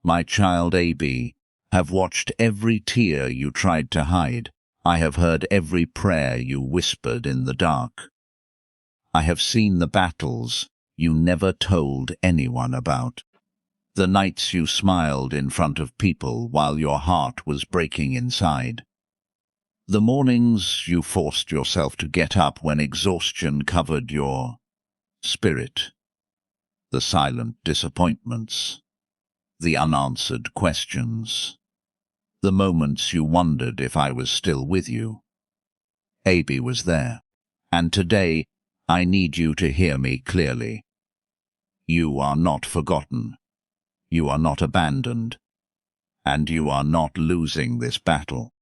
My child AB, have watched every tear you tried to hide. I have heard every prayer you whispered in the dark. I have seen the battles you never told anyone about. The nights you smiled in front of people while your heart was breaking inside. The mornings you forced yourself to get up when exhaustion covered your spirit. The silent disappointments. The unanswered questions. The moments you wondered if I was still with you. AB was there. And today, I need you to hear me clearly. You are not forgotten. You are not abandoned. And you are not losing this battle.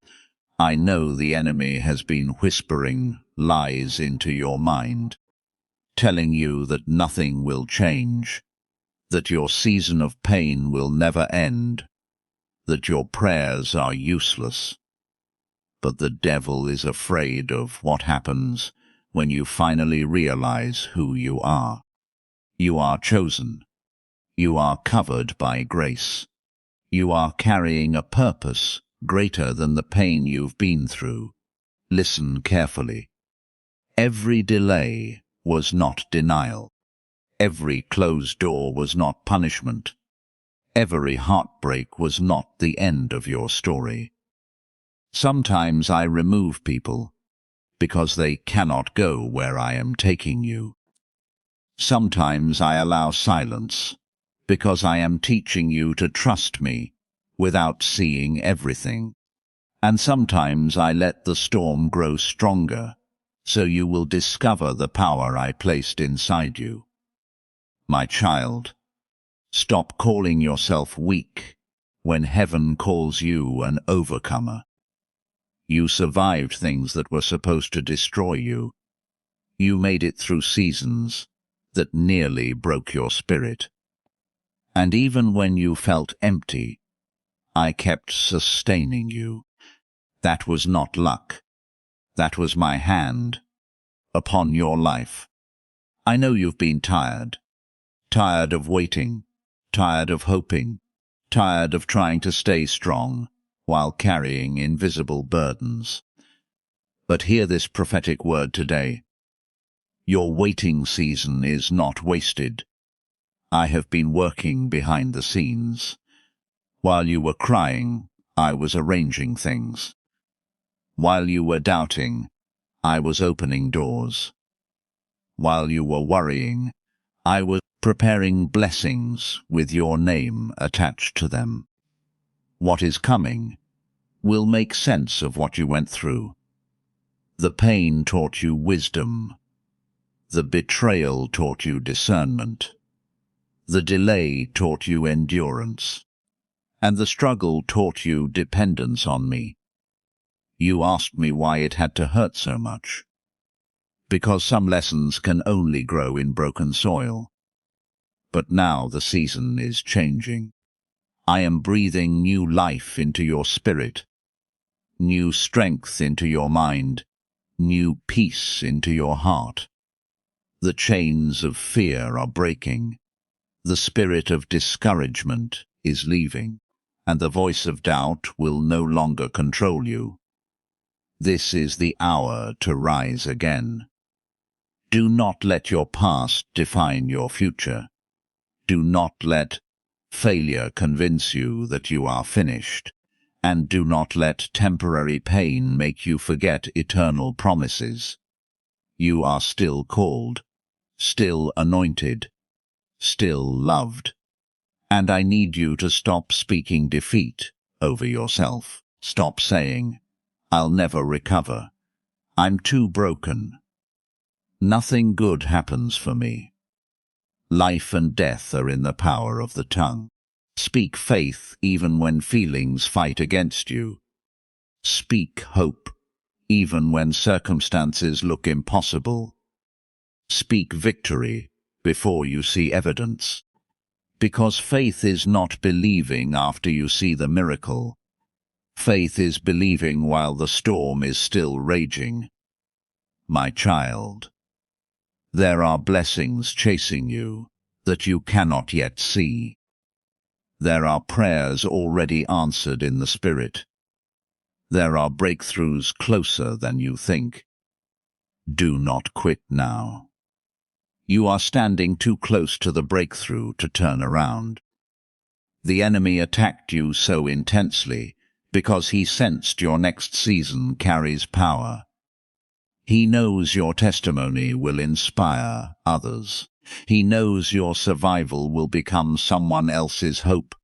I know the enemy has been whispering lies into your mind, telling you that nothing will change, that your season of pain will never end, that your prayers are useless. But the devil is afraid of what happens when you finally realize who you are. You are chosen. You are covered by grace. You are carrying a purpose greater than the pain you've been through. Listen carefully. Every delay was not denial. Every closed door was not punishment. Every heartbreak was not the end of your story. Sometimes I remove people because they cannot go where I am taking you. Sometimes I allow silence because I am teaching you to trust me without seeing everything. And sometimes I let the storm grow stronger so you will discover the power I placed inside you. My child, stop calling yourself weak when heaven calls you an overcomer. You survived things that were supposed to destroy you. You made it through seasons that nearly broke your spirit. And even when you felt empty, I kept sustaining you. That was not luck. That was my hand upon your life. I know you've been tired. Tired of waiting. Tired of hoping. Tired of trying to stay strong while carrying invisible burdens. But hear this prophetic word today. Your waiting season is not wasted. I have been working behind the scenes. While you were crying, I was arranging things. While you were doubting, I was opening doors. While you were worrying, I was preparing blessings with your name attached to them. What is coming will make sense of what you went through. The pain taught you wisdom. The betrayal taught you discernment. The delay taught you endurance. And the struggle taught you dependence on me. You asked me why it had to hurt so much. Because some lessons can only grow in broken soil. But now the season is changing. I am breathing new life into your spirit, new strength into your mind, new peace into your heart. The chains of fear are breaking. The spirit of discouragement is leaving, and the voice of doubt will no longer control you. This is the hour to rise again. Do not let your past define your future. Do not let failure convince you that you are finished, and do not let temporary pain make you forget eternal promises. You are still called, still anointed, still loved. And I need you to stop speaking defeat over yourself. Stop saying, "I'll never recover. I'm too broken. Nothing good happens for me." Life and death are in the power of the tongue. Speak faith even when feelings fight against you. Speak hope even when circumstances look impossible. Speak victory before you see evidence. Because faith is not believing after you see the miracle. Faith is believing while the storm is still raging. My child, there are blessings chasing you that you cannot yet see. There are prayers already answered in the Spirit. There are breakthroughs closer than you think. Do not quit now. You are standing too close to the breakthrough to turn around. The enemy attacked you so intensely because he sensed your next season carries power. He knows your testimony will inspire others. He knows your survival will become someone else's hope.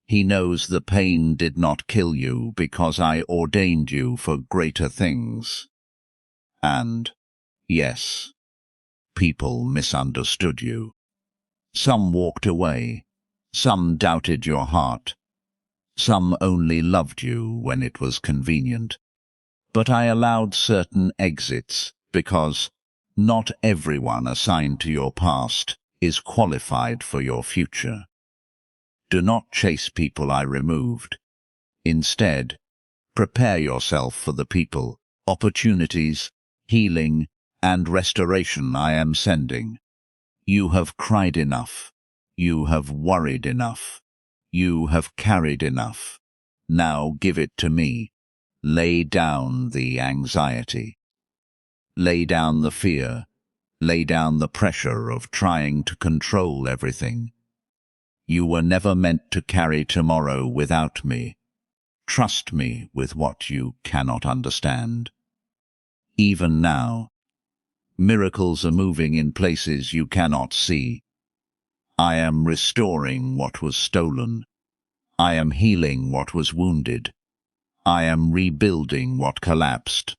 He knows the pain did not kill you because I ordained you for greater things. And, yes, people misunderstood you. Some walked away. Some doubted your heart. Some only loved you when it was convenient. But I allowed certain exits because not everyone assigned to your past is qualified for your future. Do not chase people I removed. Instead, prepare yourself for the people, opportunities, healing, and restoration I am sending. You have cried enough. You have worried enough. You have carried enough. Now give it to me. Lay down the anxiety. Lay down the fear. Lay down the pressure of trying to control everything. You were never meant to carry tomorrow without me. Trust me with what you cannot understand. Even now, miracles are moving in places you cannot see. I am restoring what was stolen. I am healing what was wounded. I am rebuilding what collapsed.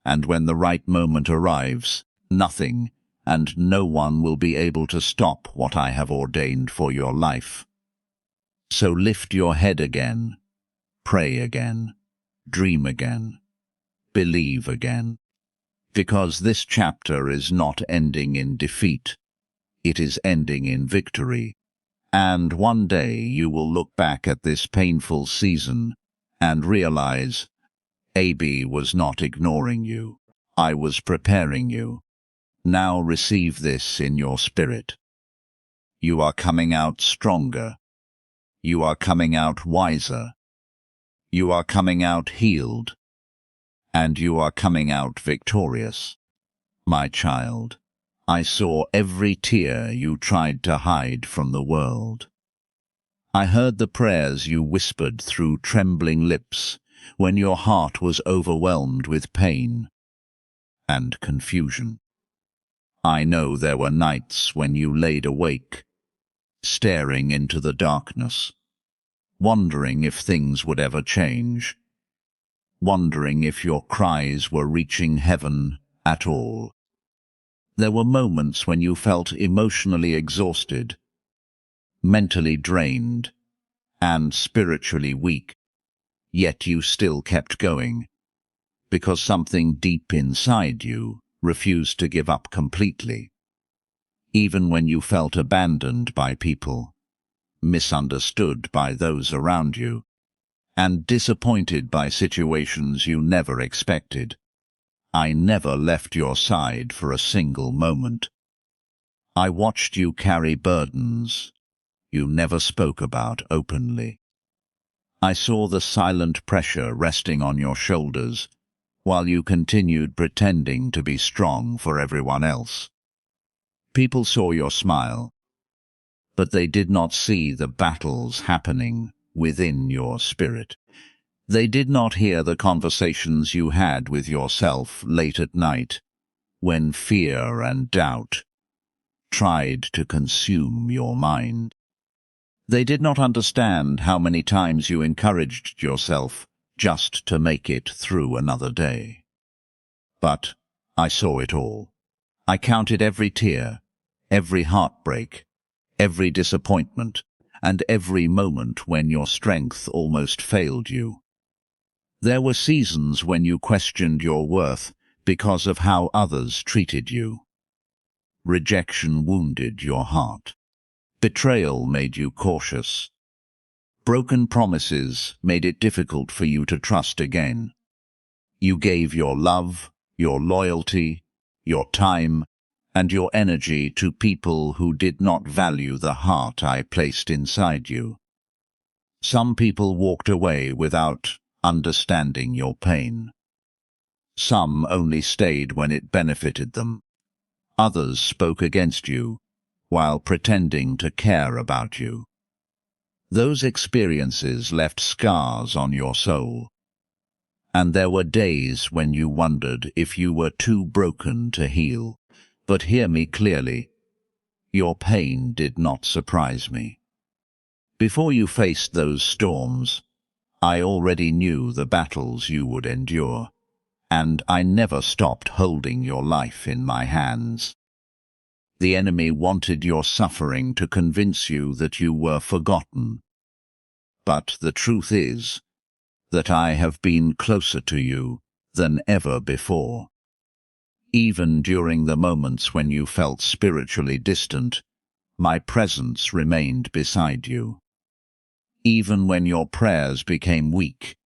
And when the right moment arrives, nothing and no one will be able to stop what I have ordained for your life. So lift your head again, pray again, dream again, believe again. Because this chapter is not ending in defeat. It is ending in victory. And one day you will look back at this painful season and realize, AB was not ignoring you. I was preparing you. Now receive this in your spirit. You are coming out stronger. You are coming out wiser. You are coming out healed. And you are coming out victorious. My child, I saw every tear you tried to hide from the world. I heard the prayers you whispered through trembling lips when your heart was overwhelmed with pain and confusion. I know there were nights when you laid awake, staring into the darkness, wondering if things would ever change, wondering if your cries were reaching heaven at all. There were moments when you felt emotionally exhausted, mentally drained, and spiritually weak, yet you still kept going, because something deep inside you refused to give up completely. Even when you felt abandoned by people, misunderstood by those around you, and disappointed by situations you never expected, I never left your side for a single moment. I watched you carry burdens you never spoke about openly. I saw the silent pressure resting on your shoulders while you continued pretending to be strong for everyone else. People saw your smile, but they did not see the battles happening within your spirit. They did not hear the conversations you had with yourself late at night, when fear and doubt tried to consume your mind. They did not understand how many times you encouraged yourself just to make it through another day. But I saw it all. I counted every tear, every heartbreak, every disappointment, and every moment when your strength almost failed you. There were seasons when you questioned your worth because of how others treated you. Rejection wounded your heart. Betrayal made you cautious. Broken promises made it difficult for you to trust again. You gave your love, your loyalty, your time, and your energy to people who did not value the heart I placed inside you. Some people walked away without understanding your pain. Some only stayed when it benefited them. Others spoke against you while pretending to care about you. Those experiences left scars on your soul, and there were days when you wondered if you were too broken to heal. But hear me clearly, your pain did not surprise me. Before you faced those storms, I already knew the battles you would endure, and I never stopped holding your life in my hands. The enemy wanted your suffering to convince you that you were forgotten. But the truth is that I have been closer to you than ever before. Even during the moments when you felt spiritually distant, my presence remained beside you. Even when your prayers became weak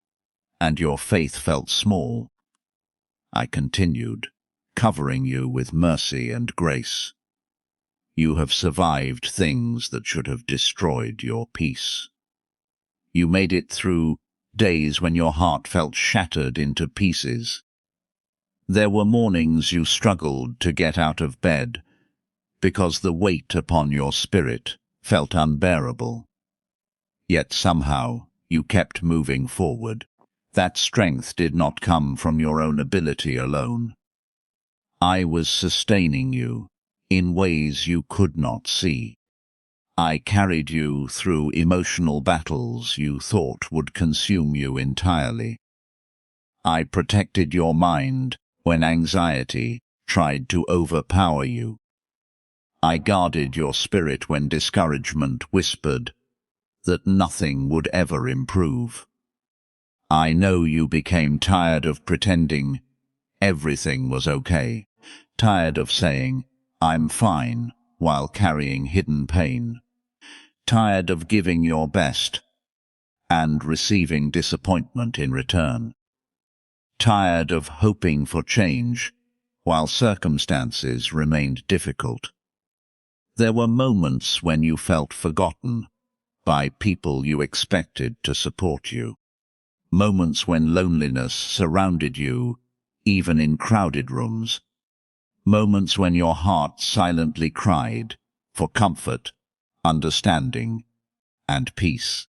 and your faith felt small, I continued, covering you with mercy and grace. You have survived things that should have destroyed your peace. You made it through days when your heart felt shattered into pieces. There were mornings you struggled to get out of bed because the weight upon your spirit felt unbearable. Yet somehow you kept moving forward. That strength did not come from your own ability alone. I was sustaining you in ways you could not see. I carried you through emotional battles you thought would consume you entirely. I protected your mind when anxiety tried to overpower you. I guarded your spirit when discouragement whispered that nothing would ever improve. I know you became tired of pretending everything was okay, tired of saying, "I'm fine," while carrying hidden pain, tired of giving your best and receiving disappointment in return, tired of hoping for change while circumstances remained difficult. There were moments when you felt forgotten by people you expected to support you. Moments when loneliness surrounded you, even in crowded rooms. Moments when your heart silently cried for comfort, understanding, and peace.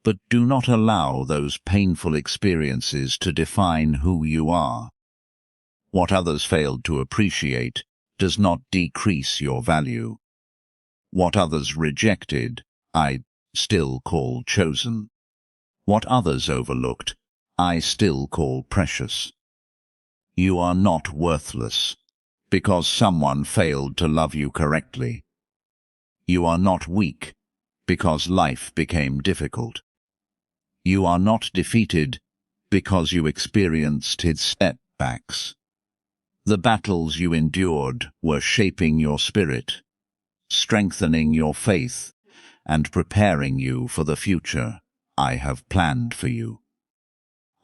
But do not allow those painful experiences to define who you are. What others failed to appreciate does not decrease your value. What others rejected, I still call chosen. What others overlooked, I still call precious. You are not worthless because someone failed to love you correctly. You are not weak because life became difficult. You are not defeated because you experienced its setbacks. The battles you endured were shaping your spirit, strengthening your faith, and preparing you for the future I have planned for you.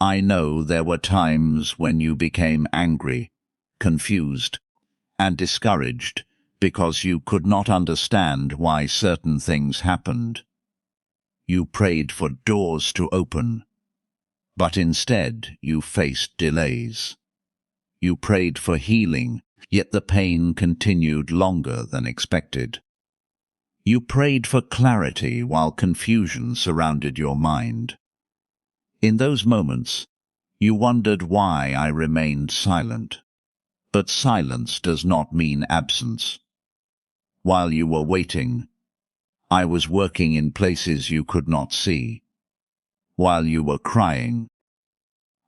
I know there were times when you became angry, confused, and discouraged because you could not understand why certain things happened. You prayed for doors to open, but instead you faced delays. You prayed for healing, yet the pain continued longer than expected. You prayed for clarity while confusion surrounded your mind. In those moments, you wondered why I remained silent. But silence does not mean absence. While you were waiting, I was working in places you could not see. While you were crying,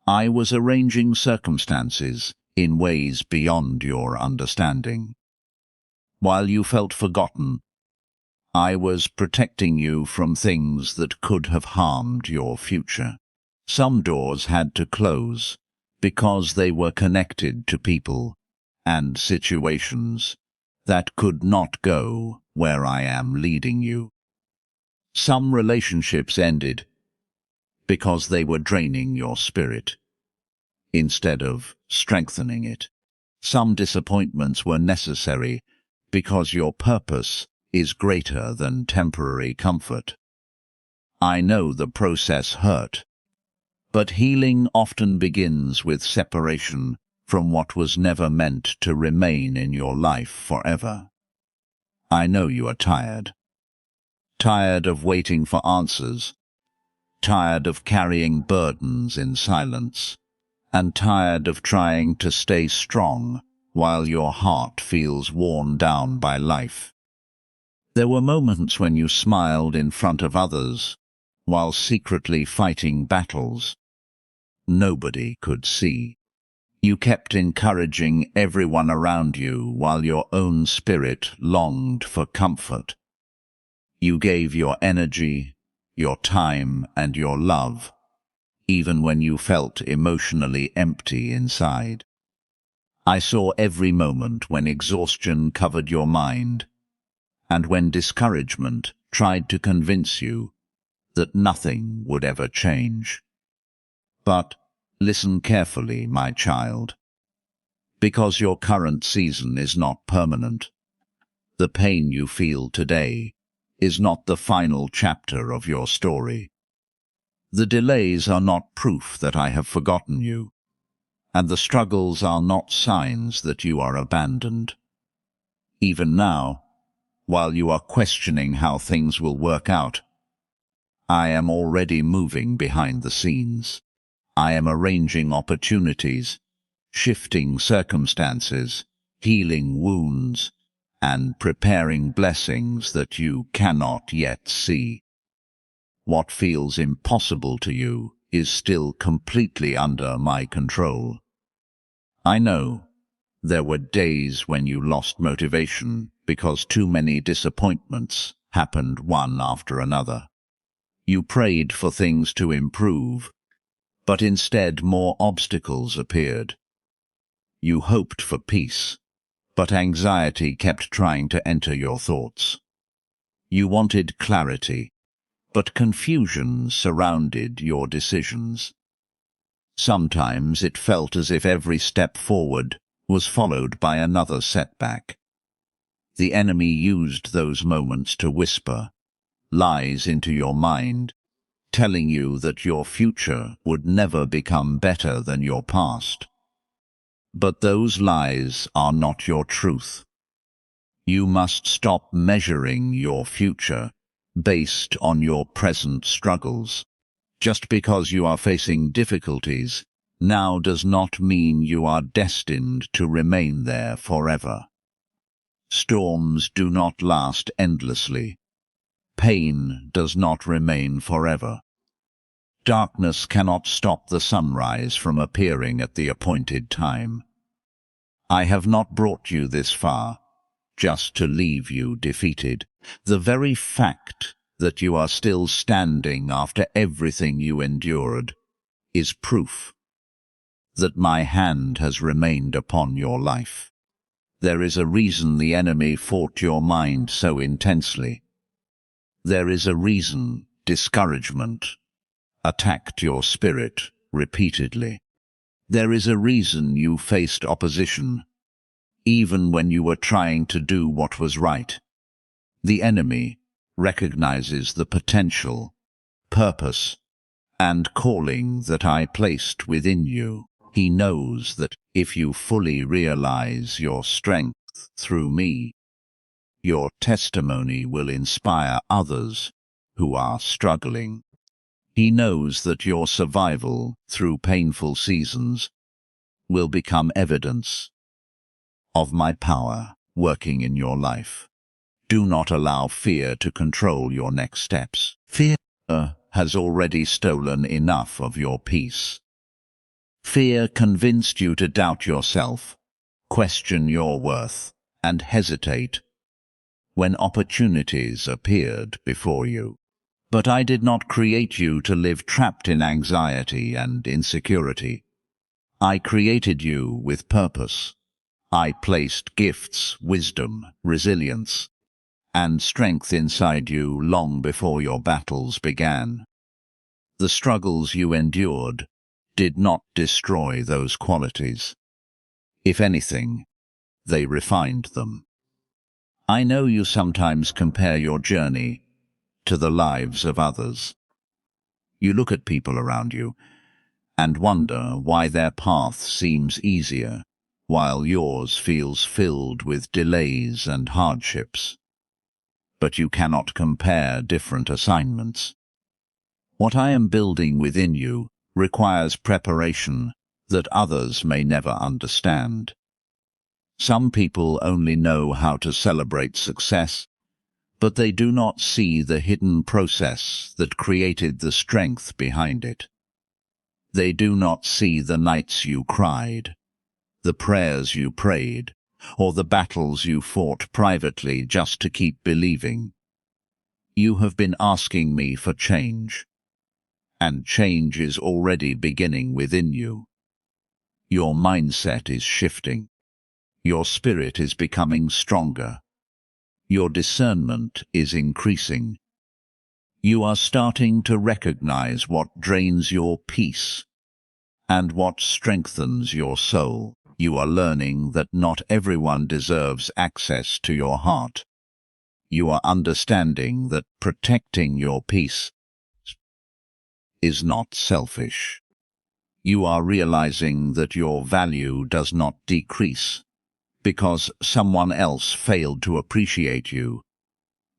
I was arranging circumstances in ways beyond your understanding. While you felt forgotten, I was protecting you from things that could have harmed your future. Some doors had to close because they were connected to people and situations that could not go where I am leading you. Some relationships ended because they were draining your spirit instead of strengthening it. Some disappointments were necessary because your purpose is greater than temporary comfort. I know the process hurt, but healing often begins with separation from what was never meant to remain in your life forever. I know you are tired. Tired of waiting for answers, tired of carrying burdens in silence, and tired of trying to stay strong while your heart feels worn down by life. There were moments when you smiled in front of others while secretly fighting battles nobody could see. You kept encouraging everyone around you while your own spirit longed for comfort. You gave your energy, your time, and your love, even when you felt emotionally empty inside. I saw every moment when exhaustion covered your mind, and when discouragement tried to convince you that nothing would ever change. But listen carefully, my child, because your current season is not permanent. The pain you feel today is not the final chapter of your story. The delays are not proof that I have forgotten you, and the struggles are not signs that you are abandoned. Even now, while you are questioning how things will work out, I am already moving behind the scenes. I am arranging opportunities, shifting circumstances, healing wounds, and preparing blessings that you cannot yet see. What feels impossible to you is still completely under my control. I know there were days when you lost motivation because too many disappointments happened one after another. You prayed for things to improve, but instead more obstacles appeared. You hoped for peace, but anxiety kept trying to enter your thoughts. You wanted clarity, but confusion surrounded your decisions. Sometimes it felt as if every step forward was followed by another setback. The enemy used those moments to whisper lies into your mind, telling you that your future would never become better than your past. But those lies are not your truth. You must stop measuring your future based on your present struggles. Just because you are facing difficulties now does not mean you are destined to remain there forever. Storms do not last endlessly. Pain does not remain forever. Darkness cannot stop the sunrise from appearing at the appointed time. I have not brought you this far just to leave you defeated. The very fact that you are still standing after everything you endured is proof that my hand has remained upon your life. There is a reason the enemy fought your mind so intensely. There is a reason discouragement attacked your spirit repeatedly. There is a reason you faced opposition, even when you were trying to do what was right. The enemy recognizes the potential, purpose, and calling that I placed within you. He knows that if you fully realize your strength through me, your testimony will inspire others who are struggling. He knows that your survival through painful seasons will become evidence of my power working in your life. Do not allow fear to control your next steps. Fear has already stolen enough of your peace. Fear convinced you to doubt yourself, question your worth, and hesitate when opportunities appeared before you. But I did not create you to live trapped in anxiety and insecurity. I created you with purpose. I placed gifts, wisdom, resilience, and strength inside you long before your battles began. The struggles you endured did not destroy those qualities. If anything, they refined them. I know you sometimes compare your journey to the lives of others. You look at people around you and wonder why their path seems easier, while yours feels filled with delays and hardships. But you cannot compare different assignments. What I am building within you requires preparation that others may never understand. Some people only know how to celebrate success, but they do not see the hidden process that created the strength behind it. They do not see the nights you cried, the prayers you prayed, or the battles you fought privately just to keep believing. You have been asking me for change, and change is already beginning within you. Your mindset is shifting. Your spirit is becoming stronger. Your discernment is increasing. You are starting to recognize what drains your peace and what strengthens your soul. You are learning that not everyone deserves access to your heart. You are understanding that protecting your peace is not selfish. You are realizing that your value does not decrease because someone else failed to appreciate you.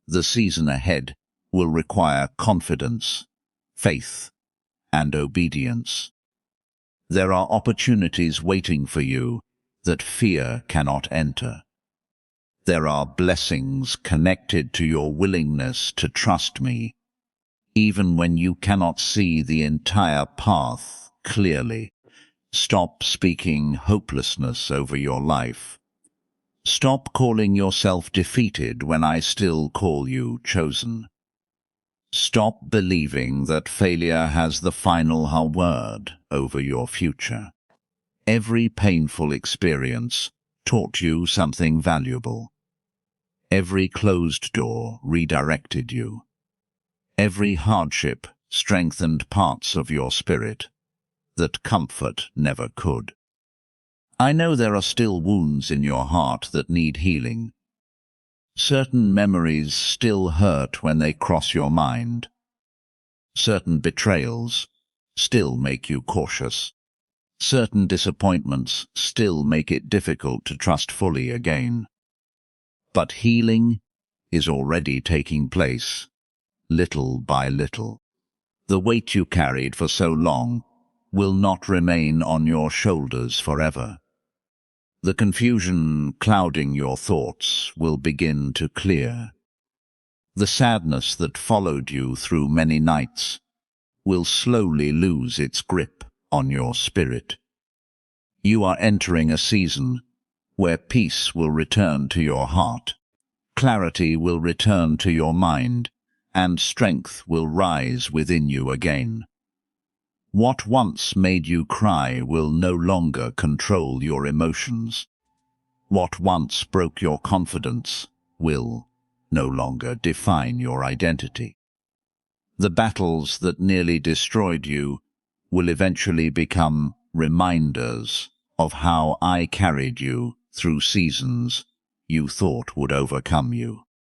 The season ahead will require confidence, faith, and obedience. There are opportunities waiting for you that fear cannot enter. There are blessings connected to your willingness to trust me, even when you cannot see the entire path clearly. Stop speaking hopelessness over your life. Stop calling yourself defeated when I still call you chosen. Stop believing that failure has the final word over your future. Every painful experience taught you something valuable. Every closed door redirected you. Every hardship strengthened parts of your spirit that comfort never could. I know there are still wounds in your heart that need healing. Certain memories still hurt when they cross your mind. Certain betrayals still make you cautious. Certain disappointments still make it difficult to trust fully again. But healing is already taking place, little by little. The weight you carried for so long will not remain on your shoulders forever. The confusion clouding your thoughts will begin to clear. The sadness that followed you through many nights will slowly lose its grip on your spirit. You are entering a season where peace will return to your heart, clarity will return to your mind, and strength will rise within you again. What once made you cry will no longer control your emotions. What once broke your confidence will no longer define your identity. The battles that nearly destroyed you will eventually become reminders of how I carried you through seasons you thought would overcome you.